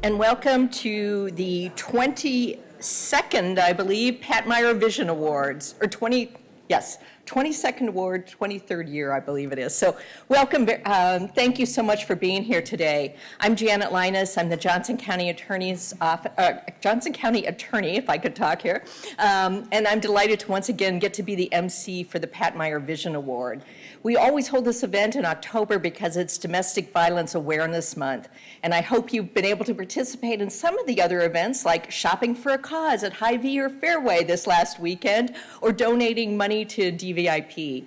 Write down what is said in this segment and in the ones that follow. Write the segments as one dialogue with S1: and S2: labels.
S1: and welcome to the 22nd, I believe, Pat Meyer Vision Awards, or 22nd award, 23rd year, I believe it is. So welcome, thank you so much for being here today. I'm Janet Lyness. I'm the Johnson County Attorney's Johnson County Attorney, if I could talk here. And I'm delighted to once again get to be the MC for the Pat Meyer Vision Award. We always hold this event in October because it's Domestic Violence Awareness Month. And I hope you've been able to participate in some of the other events like shopping for a cause at Hy-Vee or Fairway this last weekend, or donating money to DVIP.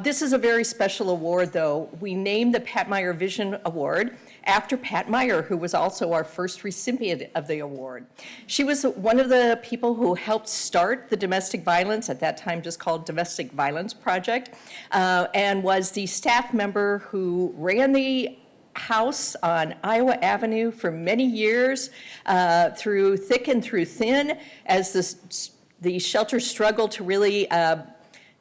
S1: This is a very special award, though. We named the Pat Meyer Vision Award after Pat Meyer, who was also our first recipient of the award. She was one of the people who helped start the domestic violence, at that time just called Domestic Violence Project, and was the staff member who ran the house on Iowa Avenue for many years, through thick and through thin, as the shelter struggled to really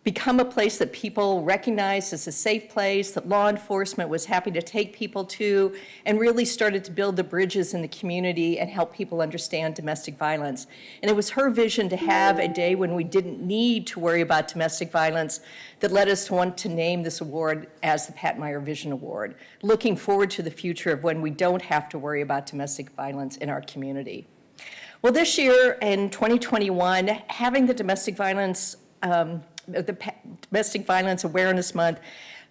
S1: become a place that people recognized as a safe place, that law enforcement was happy to take people to, and really started to build the bridges in the community and help people understand domestic violence. And it was her vision to have a day when we didn't need to worry about domestic violence that led us to want to name this award as the Pat Meyer Vision Award, looking forward to the future of when we don't have to worry about domestic violence in our community. Well, this year in 2021, having the Domestic Violence Awareness Month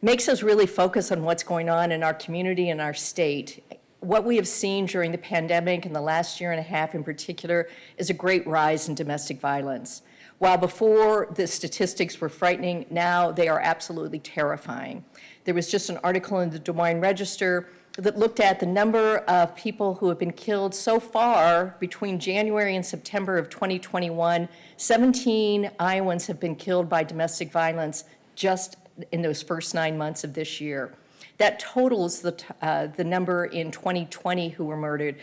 S1: makes us really focus on what's going on in our community and our state. What we have seen during the pandemic and the last year and a half in particular is a great rise in domestic violence. While before the statistics were frightening, now they are absolutely terrifying. There was just an article in the Des Moines Register that looked at the number of people who have been killed so far between January and September of 2021. 17 Iowans have been killed by domestic violence just in those first 9 months of this year. That totals the number in 2020 who were murdered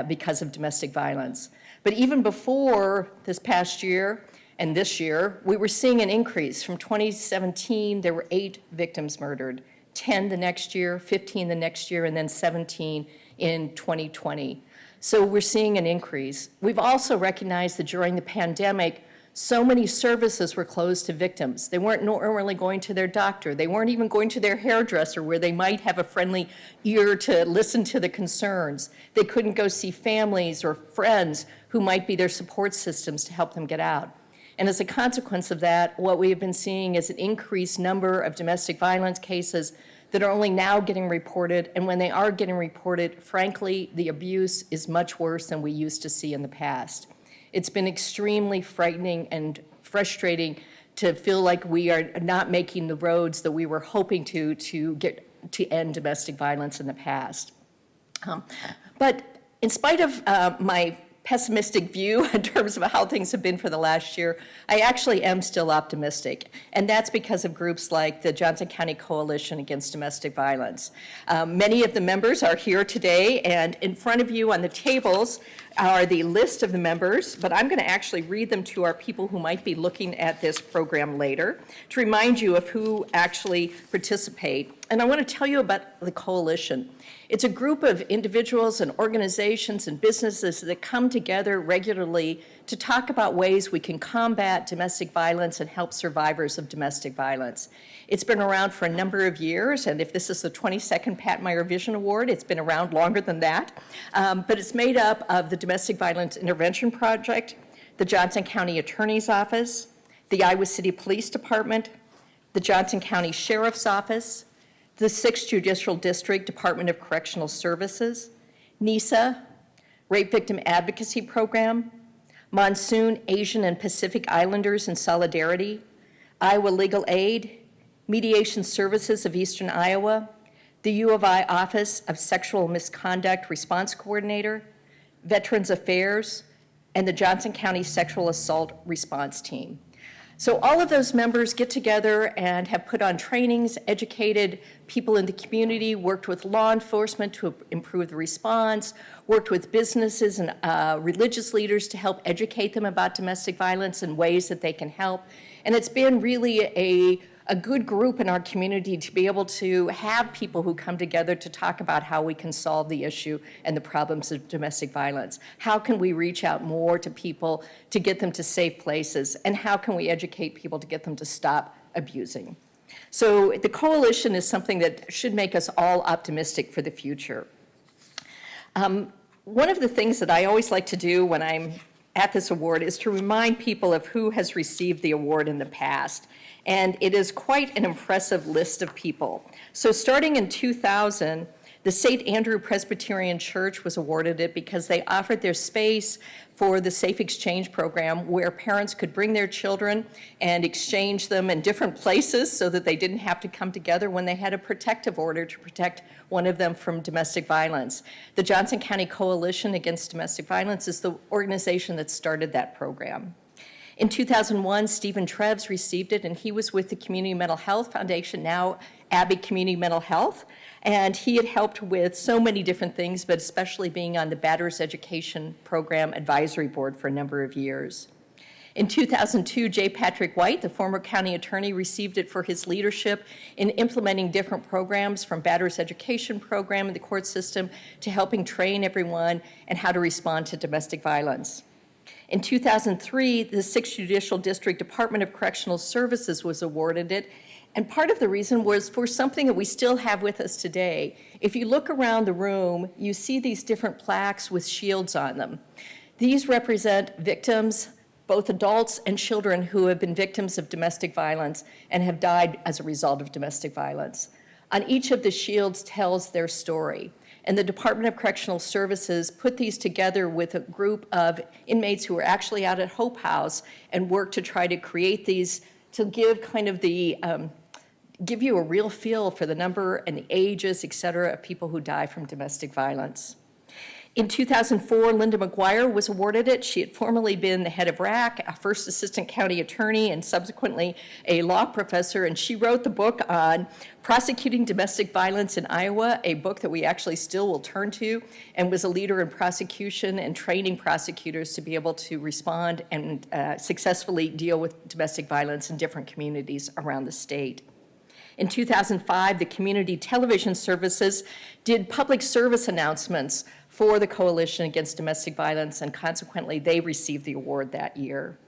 S1: because of domestic violence. But even before this past year and this year, we were seeing an increase. From 2017, there were 8 victims murdered. 10 the next year, 15 the next year, and then 17 in 2020. So we're seeing an increase. We've also recognized that during the pandemic, so many services were closed to victims. They weren't normally going to their doctor. They weren't even going to their hairdresser where they might have a friendly ear to listen to the concerns. They couldn't go see families or friends who might be their support systems to help them get out. And as a consequence of that, what we have been seeing is an increased number of domestic violence cases that are only now getting reported. And when they are getting reported, frankly, the abuse is much worse than we used to see in the past. It's been extremely frightening and frustrating to feel like we are not making the roads that we were hoping to get to end domestic violence in the past. But in spite of my pessimistic view in terms of how things have been for the last year, I actually am still optimistic. And that's because of groups like the Johnson County Coalition Against Domestic Violence. Many of the members are here today, and in front of you on the tables are the list of the members, but I'm going to actually read them to our people who might be looking at this program later to remind you of who actually participate. And I want to tell you about the coalition. It's a group of individuals and organizations and businesses that come together regularly to talk about ways we can combat domestic violence and help survivors of domestic violence. It's been around for a number of years, and if this is the 22nd Pat Meyer Vision Award, it's been around longer than that. But it's made up of the Domestic Violence Intervention Project, the Johnson County Attorney's Office, the Iowa City Police Department, the Johnson County Sheriff's Office, the 6th Judicial District Department of Correctional Services, NISA, Rape Victim Advocacy Program, Monsoon Asian and Pacific Islanders in Solidarity, Iowa Legal Aid, Mediation Services of Eastern Iowa, the U of I Office of Sexual Misconduct Response Coordinator, Veterans Affairs, and the Johnson County Sexual Assault Response Team. So all of those members get together and have put on trainings, educated people in the community, worked with law enforcement to improve the response, worked with businesses and religious leaders to help educate them about domestic violence and ways that they can help. And it's been really a good group in our community to be able to have people who come together to talk about how we can solve the issue and the problems of domestic violence. How can we reach out more to people to get them to safe places? And how can we educate people to get them to stop abusing? So the coalition is something that should make us all optimistic for the future. One of the things that I always like to do when I'm at this award is to remind people of who has received the award in the past. And it is quite an impressive list of people. So starting in 2000, the St. Andrew Presbyterian Church was awarded it because they offered their space for the Safe Exchange program where parents could bring their children and exchange them in different places so that they didn't have to come together when they had a protective order to protect one of them from domestic violence. The Johnson County Coalition Against Domestic Violence is the organization that started that program. In 2001, Stephen Treves received it, and he was with the Community Mental Health Foundation, now Abbey Community Mental Health, and he had helped with so many different things, but especially being on the Batter's Education Program Advisory Board for a number of years. In 2002, J. Patrick White, the former county attorney, received it for his leadership in implementing different programs from Batter's Education Program in the court system to helping train everyone and how to respond to domestic violence. In 2003, the 6th Judicial District Department of Correctional Services was awarded it, and part of the reason was for something that we still have with us today. If you look around the room, you see these different plaques with shields on them. These represent victims, both adults and children, who have been victims of domestic violence and have died as a result of domestic violence. On each of the shields tells their story. And the Department of Correctional Services put these together with a group of inmates who were actually out at Hope House and worked to try to create these to give kind of the, give you a real feel for the number and the ages, et cetera, of people who die from domestic violence. In 2004, Linda McGuire was awarded it. She had formerly been the head of RAC, a first assistant county attorney, and subsequently a law professor, and she wrote the book on prosecuting domestic violence in Iowa, a book that we actually still will turn to, and was a leader in prosecution and training prosecutors to be able to respond and successfully deal with domestic violence in different communities around the state. In 2005, the Community Television Services did public service announcements for the Coalition Against Domestic Violence, and consequently, they received the award that year.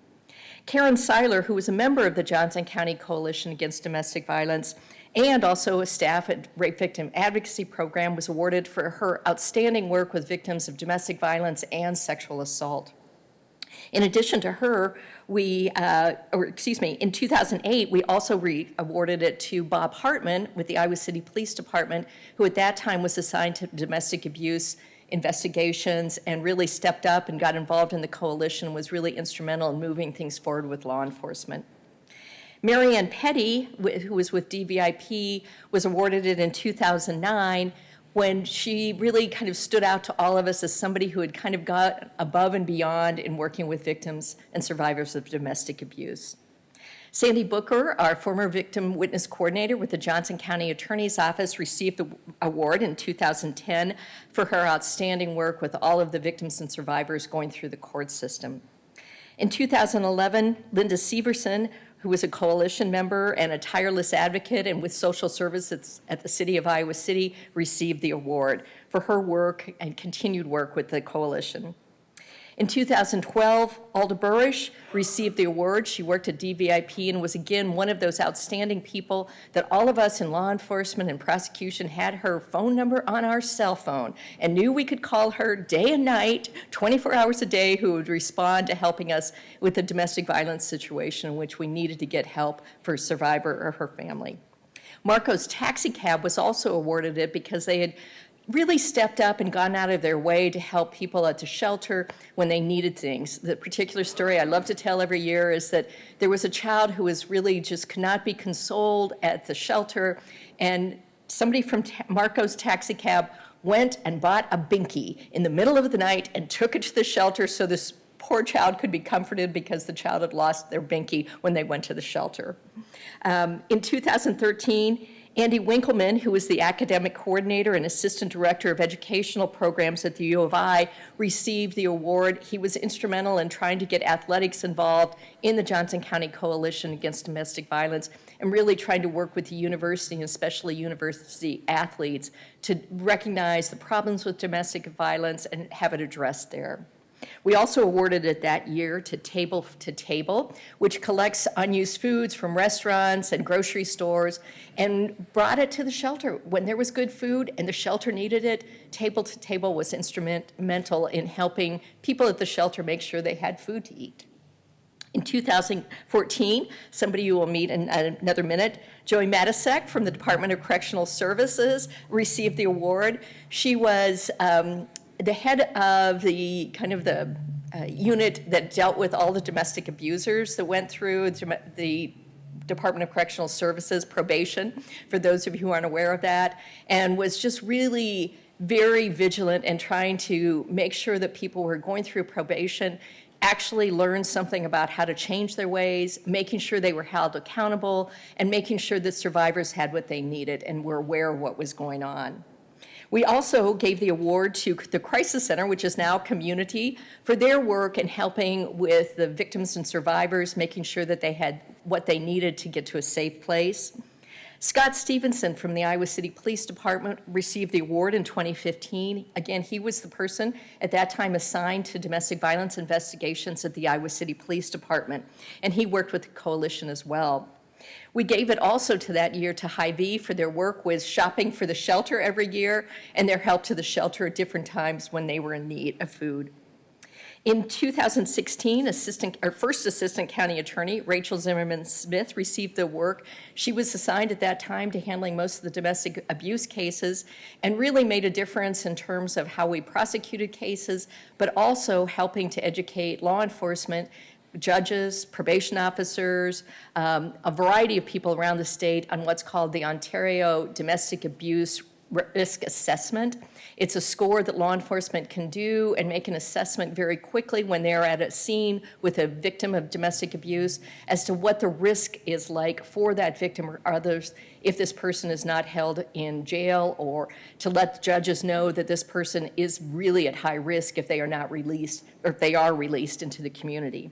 S1: Karen Seiler, who was a member of the Johnson County Coalition Against Domestic Violence and also a staff at Rape Victim Advocacy Program, was awarded for her outstanding work with victims of domestic violence and sexual assault. In addition to her, in 2008, we also awarded it to Bob Hartman with the Iowa City Police Department, who at that time was assigned to domestic abuse investigations and really stepped up and got involved in the coalition and was really instrumental in moving things forward with law enforcement. Marianne Petty, who was with DVIP, was awarded it in 2009 when she really kind of stood out to all of us as somebody who had kind of got above and beyond in working with victims and survivors of domestic abuse. Sandy Booker, our former victim witness coordinator with the Johnson County Attorney's Office, received the award in 2010 for her outstanding work with all of the victims and survivors going through the court system. In 2011, Linda Severson, who was a coalition member and a tireless advocate and with social services at the City of Iowa City, received the award for her work and continued work with the coalition. In 2012, Alda Burish received the award. She worked at DVIP and was again one of those outstanding people that all of us in law enforcement and prosecution had her phone number on our cell phone and knew we could call her day and night, 24 hours a day, who would respond to helping us with a domestic violence situation in which we needed to get help for a survivor or her family. Marco's Taxi Cab was also awarded it because they had really stepped up and gone out of their way to help people at the shelter when they needed things. The particular story I love to tell every year is that there was a child who was really just could not be consoled at the shelter, and somebody from Marco's Taxi Cab went and bought a binky in the middle of the night and took it to the shelter so this poor child could be comforted because the child had lost their binky when they went to the shelter. In 2013, Andy Winkleman, who was the academic coordinator and assistant director of educational programs at the U of I, received the award. He was instrumental in trying to get athletics involved in the Johnson County Coalition Against Domestic Violence and really trying to work with the university, and especially university athletes, to recognize the problems with domestic violence and have it addressed there. We also awarded it that year to Table to Table, which collects unused foods from restaurants and grocery stores and brought it to the shelter. When there was good food and the shelter needed it, Table to Table was instrumental in helping people at the shelter make sure they had food to eat. In 2014, somebody you will meet in another minute, Joey Matousek from the Department of Correctional Services received the award. She was the head of the unit that dealt with all the domestic abusers that went through the Department of Correctional Services probation, for those of you who aren't aware of that, and was just really very vigilant in trying to make sure that people who were going through probation actually learned something about how to change their ways, making sure they were held accountable, and making sure that survivors had what they needed and were aware of what was going on. We also gave the award to the Crisis Center, which is now Community, for their work in helping with the victims and survivors, making sure that they had what they needed to get to a safe place. Scott Stevenson from the Iowa City Police Department received the award in 2015. Again, he was the person at that time assigned to domestic violence investigations at the Iowa City Police Department, and he worked with the coalition as well. We gave it also to that year to Hy-Vee for their work with shopping for the shelter every year and their help to the shelter at different times when they were in need of food. In 2016, first assistant county attorney, Rachel Zimmerman Smith, received the work. She was assigned at that time to handling most of the domestic abuse cases and really made a difference in terms of how we prosecuted cases, but also helping to educate law enforcement, judges, probation officers, a variety of people around the state on what's called the Ontario Domestic Abuse Risk Assessment. It's a score that law enforcement can do and make an assessment very quickly when they're at a scene with a victim of domestic abuse as to what the risk is like for that victim or others if this person is not held in jail, or to let judges know that this person is really at high risk if they are not released, or if they are released into the community.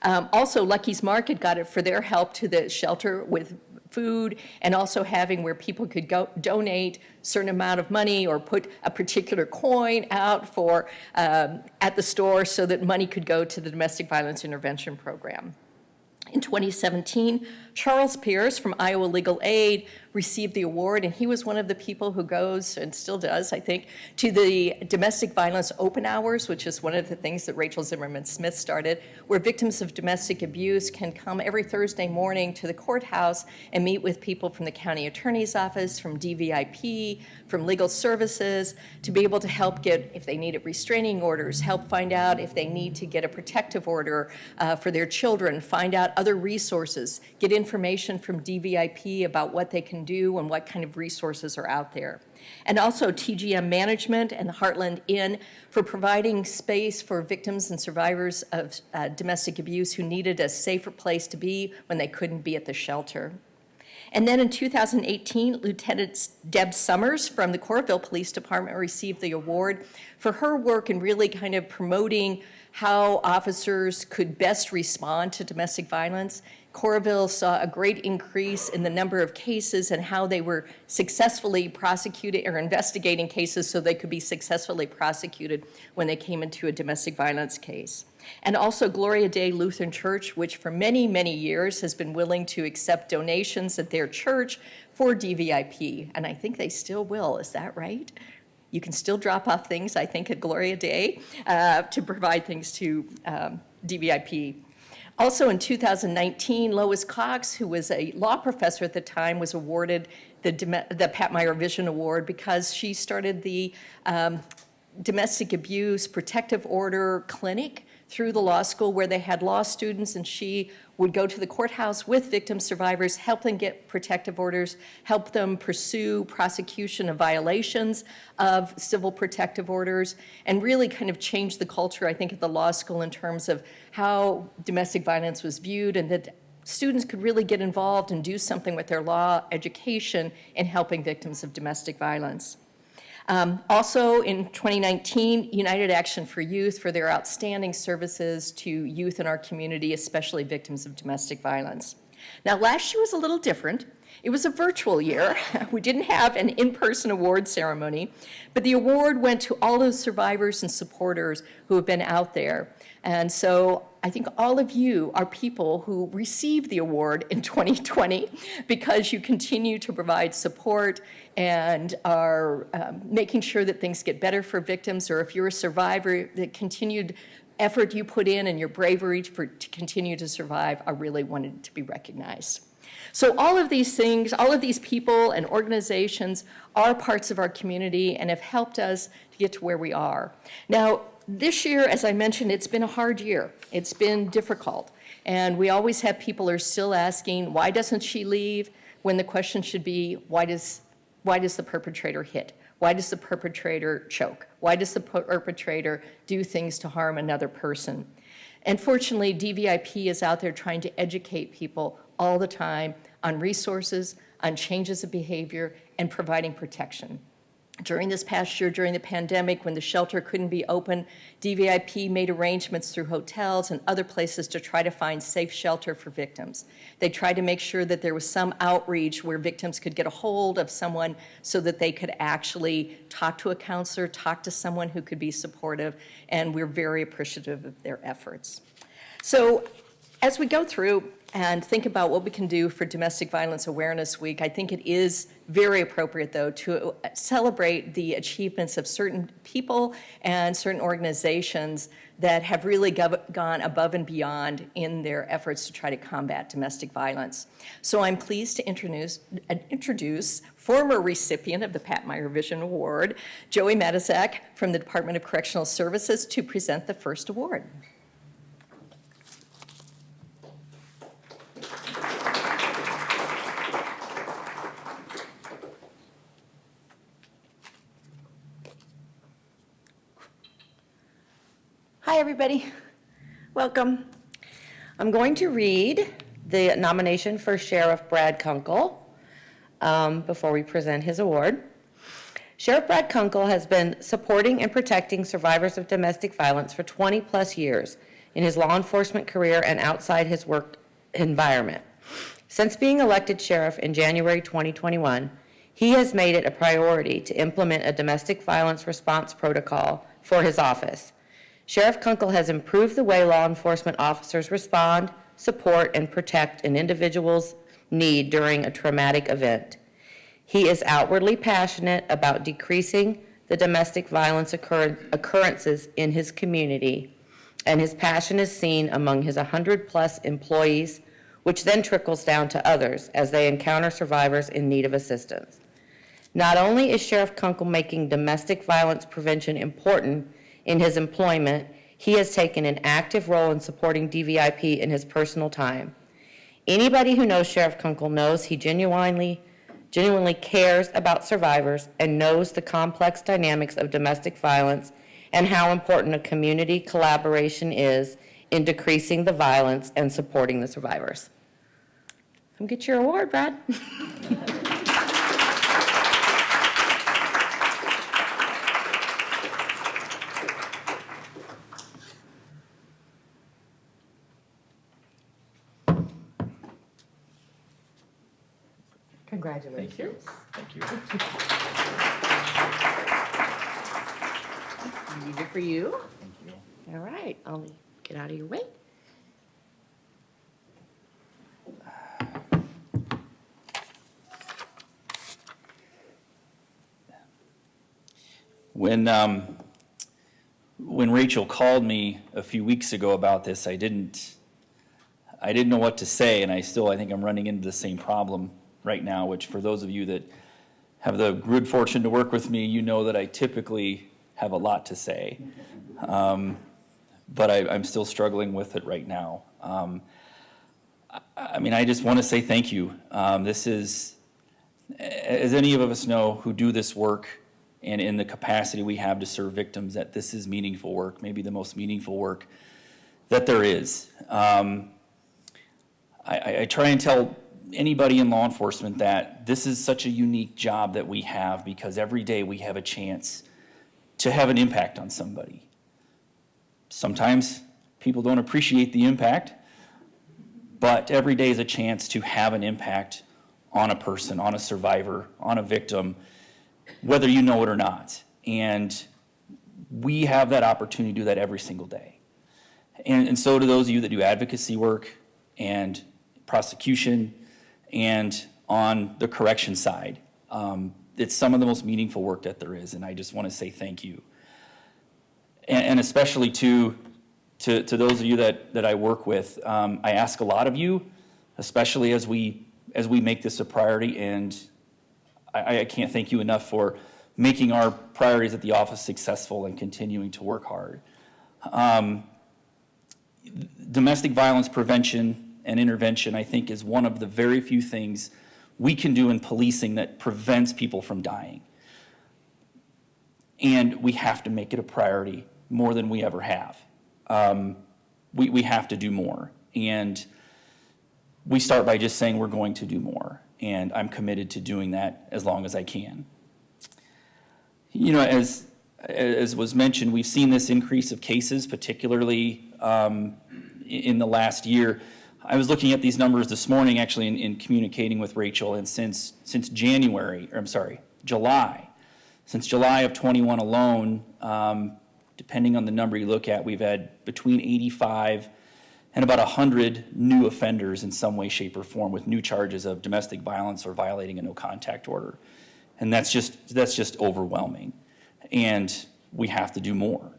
S1: Also, Lucky's Market got it for their help to the shelter with food, and also having where people could go donate a certain amount of money or put a particular coin out for at the store so that money could go to the Domestic Violence Intervention Program. In 2017, Charles Pierce from Iowa Legal Aid received the award, and he was one of the people who goes, and still does, I think, to the domestic violence open hours, which is one of the things that Rachel Zimmerman Smith started, where victims of domestic abuse can come every Thursday morning to the courthouse and meet with people from the county attorney's office, from DVIP, from legal services, to be able to help get, if they needed restraining orders, help find out if they need to get a protective order for their children, find out other resources, get information from DVIP about what they can do and what kind of resources are out there. And also TGM Management and the Heartland Inn for providing space for victims and survivors of domestic abuse who needed a safer place to be when they couldn't be at the shelter. And then in 2018, Lieutenant Deb Summers from the Coralville Police Department received the award for her work in really kind of promoting how officers could best respond to domestic violence. Coralville saw a great increase in the number of cases and how they were successfully prosecuted or investigating cases so they could be successfully prosecuted when they came into a domestic violence case. And also Gloria Day Lutheran Church, which for many, many years has been willing to accept donations at their church for DVIP. And I think they still will, is that right? You can still drop off things, I think, at Gloria Day to provide things to DVIP. Also in 2019, Lois Cox, who was a law professor at the time, was awarded the Pat Meyer Vision Award because she started the Domestic Abuse Protective Order Clinic through the law school, where they had law students, and she would go to the courthouse with victim survivors, help them get protective orders, help them pursue prosecution of violations of civil protective orders, and really kind of change the culture, I think, at the law school in terms of how domestic violence was viewed, and that students could really get involved and do something with their law education in helping victims of domestic violence. Also in 2019, United Action for Youth for their outstanding services to youth in our community, especially victims of domestic violence. Now, last year was a little different. It was a virtual year. We didn't have an in-person award ceremony, but the award went to all those survivors and supporters who have been out there. And so I think all of you are people who received the award in 2020 because you continue to provide support and are making sure that things get better for victims, or if you're a survivor, the continued effort you put in and your bravery to continue to survive are really wanted to be recognized. So all of these things, all of these people and organizations are parts of our community and have helped us to get to where we are. Now, this year, as I mentioned, it's been a hard year. It's been difficult. And we always have people who are still asking, why doesn't she leave? When the question should be, why does the perpetrator hit? Why does the perpetrator choke? Why does the perpetrator do things to harm another person? And fortunately, DVIP is out there trying to educate people all the time on resources, on changes of behavior, and providing protection. During this past year, during the pandemic, when the shelter couldn't be open, DVIP made arrangements through hotels and other places to try to find safe shelter for victims. They tried to make sure that there was some outreach where victims could get a hold of someone so that they could actually talk to a counselor, talk to someone who could be supportive, and we're very appreciative of their efforts. So as we go through and think about what we can do for Domestic Violence Awareness Week, I think it is very appropriate, though, to celebrate the achievements of certain people and certain organizations that have really gone above and beyond in their efforts to try to combat domestic violence. So I'm pleased to introduce former recipient of the Pat Meyer Award, Joey Matousek from the Department of Correctional Services, to present the first award.
S2: Hi, everybody. Welcome. I'm going to read the nomination for Sheriff Brad Kunkel before we present his award. Sheriff Brad Kunkel has been supporting and protecting survivors of domestic violence for 20 plus years in his law enforcement career and outside his work environment. Since being elected sheriff in January 2021, he has made it a priority to implement a domestic violence response protocol for his office. Sheriff Kunkel has improved the way law enforcement officers respond, support, and protect an individual's need during a traumatic event. He is outwardly passionate about decreasing the domestic violence occurrences in his community, and his passion is seen among his 100-plus employees, which then trickles down to others as they encounter survivors in need of assistance. Not only is Sheriff Kunkel making domestic violence prevention important in his employment, he has taken an active role in supporting DVIP in his personal time. Anybody who knows Sheriff Kunkel knows he genuinely cares about survivors and knows the complex dynamics of domestic violence and how important a community collaboration is in decreasing the violence and supporting the survivors. Come get your award, Brad. Congratulations.
S3: Thank you.
S2: These are for you.
S3: Thank you.
S2: All right, I'll get out of your way.
S3: When Rachel called me a few weeks ago about this, I didn't know what to say, and I think I'm running into the same problem right now, which for those of you that have the good fortune to work with me, you know that I typically have a lot to say. But I'm still struggling with it right now. I just want to say thank you. This is, as any of us know who do this work and in the capacity we have to serve victims, that this is meaningful work, maybe the most meaningful work that there is. I try and tell anybody in law enforcement that this is such a unique job that we have because every day we have a chance to have an impact on somebody. Sometimes people don't appreciate the impact, but every day is a chance to have an impact on a person, on a survivor, on a victim, whether you know it or not. And we have that opportunity to do that every single day. And so do those of you that do advocacy work and prosecution and on the correction side. It's some of the most meaningful work that there is, and I just want to say thank you. And especially to those of you that I work with, I ask a lot of you, especially as we make this a priority, and I can't thank you enough for making our priorities at the office successful and continuing to work hard. Domestic violence prevention and intervention, I think, is one of the very few things we can do in policing that prevents people from dying. And we have to make it a priority more than we ever have. We have to do more. And we start by just saying we're going to do more. And I'm committed to doing that as long as I can. You know, as was mentioned, we've seen this increase of cases, particularly in the last year. I was looking at these numbers this morning, actually, in communicating with Rachel, and since July. Since July of 21 alone, depending on the number you look at, we've had between 85 and about 100 new offenders in some way, shape, or form with new charges of domestic violence or violating a no-contact order. And that's just overwhelming. And we have to do more.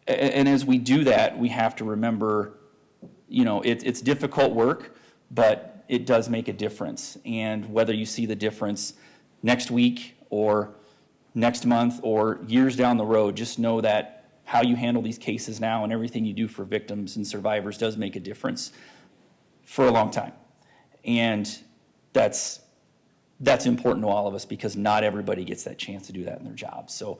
S3: And as we do that, we have to remember, you know, it's difficult work, but it does make a difference. And whether you see the difference next week or next month or years down the road, just know that how you handle these cases now and everything you do for victims and survivors does make a difference for a long time. And that's important to all of us because not everybody gets that chance to do that in their jobs. So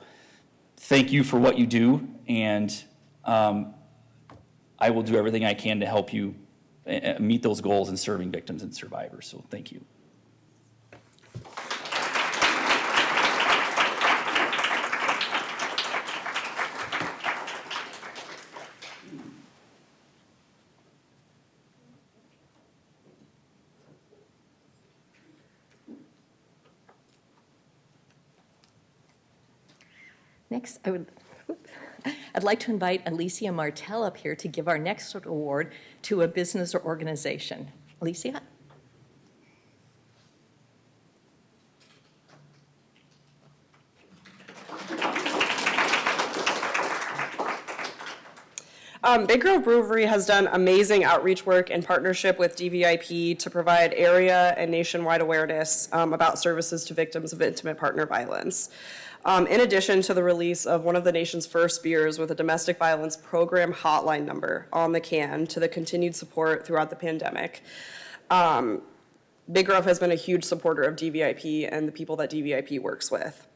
S3: thank you for what you do, and I will do everything I can to help you meet those goals in serving victims and survivors. So thank you.
S1: Next, I'd like to invite Alicia Martel up here to give our next award to a business or organization. Alicia?
S4: Big Grove Brewery has done amazing outreach work in partnership with DVIP to provide area and nationwide awareness about services to victims of intimate partner violence. In addition to the release of one of the nation's first beers with a domestic violence program hotline number on the can to the continued support throughout the pandemic, Big Grove has been a huge supporter of DVIP and the people that DVIP works with.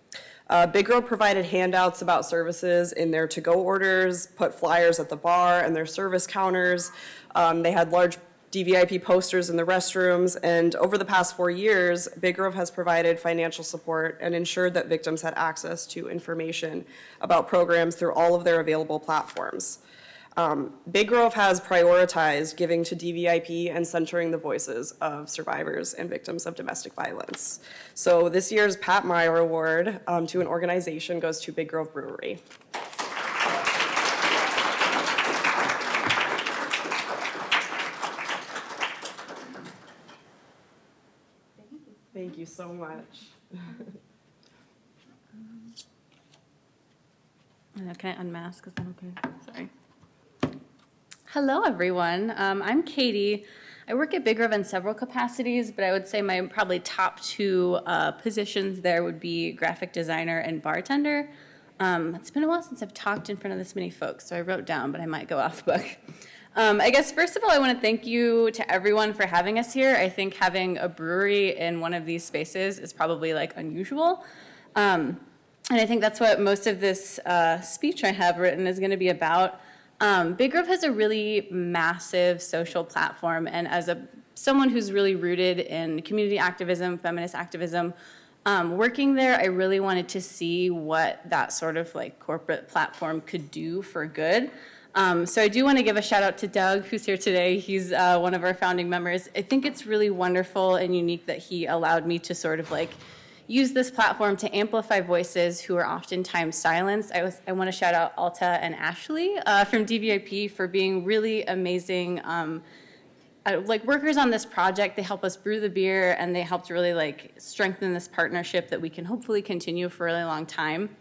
S4: Big Grove provided handouts about services in their to-go orders, put flyers at the bar and their service counters. They had large DVIP posters in the restrooms, and over the past 4 years, Big Grove has provided financial support and ensured that victims had access to information about programs through all of their available platforms. Big Grove has prioritized giving to DVIP and centering the voices of survivors and victims of domestic violence. So this year's Pat Meyer Award to an organization goes to Big Grove Brewery. Thank you so much.
S5: Can I unmask? Is that okay? Sorry. Hello, everyone. I'm Katie. I work at Big Grove in several capacities, but I would say my probably top two positions there would be graphic designer and bartender. It's been a while since I've talked in front of this many folks, so I wrote down, but I might go off book. I guess, first of all, I want to thank you to everyone for having us here. I think having a brewery in one of these spaces is probably like unusual. And I think that's what most of this speech I have written is going to be about. Big Grove has a really massive social platform, and as someone who's really rooted in community activism, feminist activism, working there, I really wanted to see what that sort of like corporate platform could do for good. So I do want to give a shout out to Doug, who's here today. He's one of our founding members. I think it's really wonderful and unique that he allowed me to sort of like use this platform to amplify voices who are oftentimes silenced. I want to shout out Alta and Ashley from DVIP for being really amazing like workers on this project. They help us brew the beer, and they helped really like strengthen this partnership that we can hopefully continue for a really long time.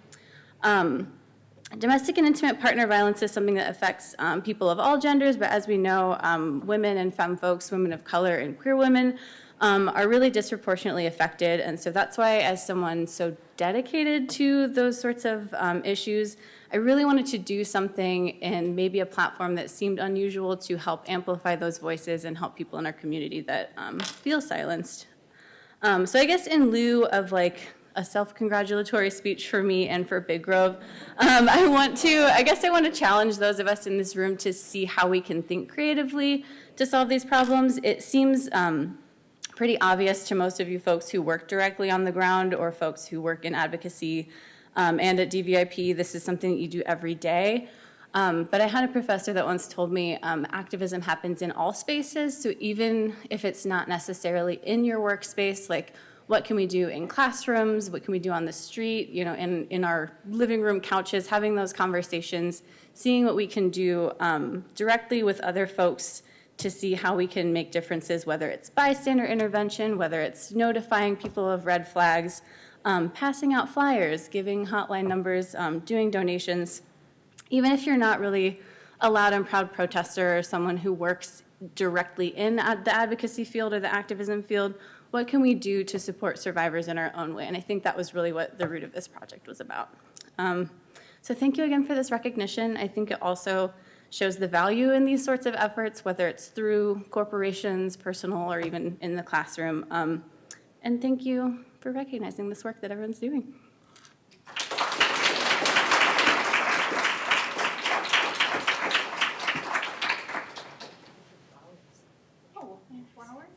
S5: Domestic and intimate partner violence is something that affects people of all genders, but as we know, women and femme folks, women of color and queer women are really disproportionately affected. And so that's why, as someone so dedicated to those sorts of issues, I really wanted to do something in maybe a platform that seemed unusual to help amplify those voices and help people in our community that feel silenced. So I guess in lieu of like a self-congratulatory speech for me and for Big Grove, I want to challenge those of us in this room to see how we can think creatively to solve these problems. It seems pretty obvious to most of you folks who work directly on the ground or folks who work in advocacy and at DVIP. This is something that you do every day. But I had a professor that once told me activism happens in all spaces. So even if it's not necessarily in your workspace, like what can we do in classrooms? What can we do on the street? You know, in our living room couches, having those conversations, seeing what we can do directly with other folks to see how we can make differences, whether it's bystander intervention, whether it's notifying people of red flags, passing out flyers, giving hotline numbers, doing donations. Even if you're not really a loud and proud protester or someone who works directly in the advocacy field or the activism field, what can we do to support survivors in our own way? And I think that was really what the root of this project was about. So thank you again for this recognition. I think it also shows the value in these sorts of efforts, whether it's through corporations, personal, or even in the classroom. And thank you for recognizing this work that everyone's doing. Oh, flowers?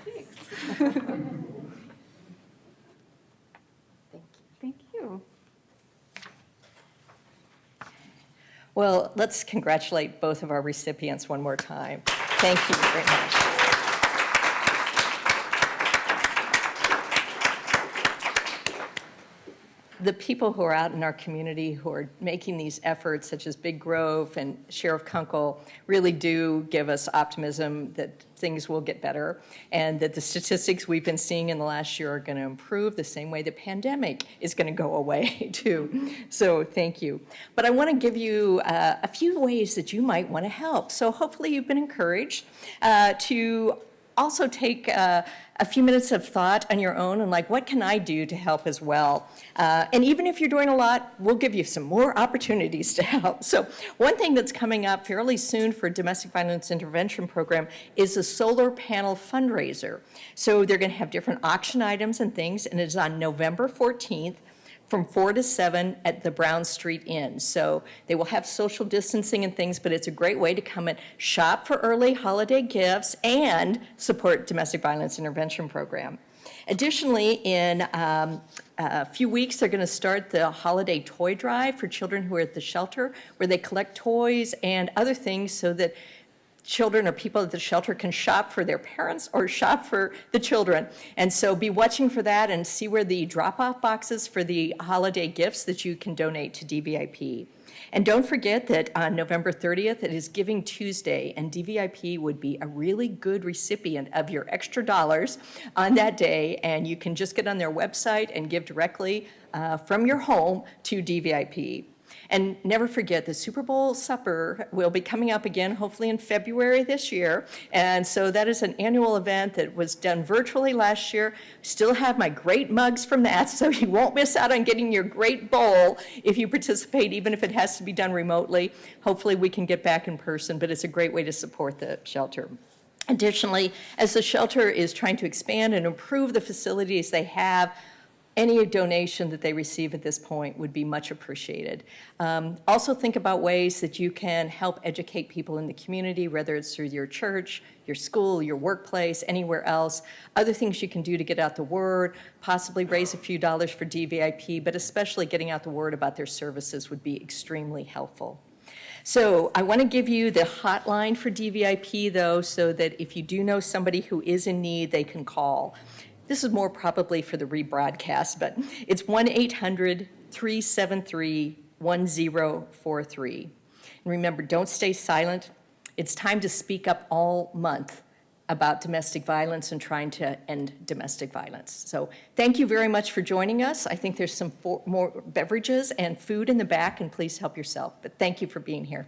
S5: Thanks. Thank you.
S1: Well, let's congratulate both of our recipients one more time. Thank you very much. The people who are out in our community who are making these efforts, such as Big Grove and Sheriff Kunkel, really do give us optimism that things will get better and that the statistics we've been seeing in the last year are going to improve the same way the pandemic is going to go away too. So thank you. But I want to give you a few ways that you might want to help. So hopefully you've been encouraged to also take a few minutes of thought on your own and like, what can I do to help as well? And even if you're doing a lot, we'll give you some more opportunities to help. So one thing that's coming up fairly soon for Domestic Violence Intervention Program is a solar panel fundraiser. So they're going to have different auction items and things, and it's on November 14th. From 4 to 7 at the Brown Street Inn. So they will have social distancing and things, but it's a great way to come and shop for early holiday gifts and support Domestic Violence Intervention Program. Additionally, in a few weeks, they're going to start the holiday toy drive for children who are at the shelter, where they collect toys and other things so that children or people at the shelter can shop for their parents or shop for the children. And so be watching for that and see where the drop-off boxes for the holiday gifts that you can donate to DVIP. And don't forget that on November 30th, it is Giving Tuesday, and DVIP would be a really good recipient of your extra dollars on that day, and you can just get on their website and give directly from your home to DVIP. And never forget, the Super Bowl supper will be coming up again, hopefully in February this year. And so that is an annual event that was done virtually last year. Still have my great mugs from that, so you won't miss out on getting your great bowl if you participate, even if it has to be done remotely. Hopefully we can get back in person, but it's a great way to support the shelter. Additionally, as the shelter is trying to expand and improve the facilities they have, any donation that they receive at this point would be much appreciated. Also think about ways that you can help educate people in the community, whether it's through your church, your school, your workplace, anywhere else. Other things you can do to get out the word, possibly raise a few dollars for DVIP, but especially getting out the word about their services would be extremely helpful. So I want to give you the hotline for DVIP, though, so that if you do know somebody who is in need, they can call. This is more probably for the rebroadcast, but it's 1-800-373-1043. And remember, don't stay silent. It's time to speak up all month about domestic violence and trying to end domestic violence. So thank you very much for joining us. I think there's some more beverages and food in the back, and please help yourself. But thank you for being here.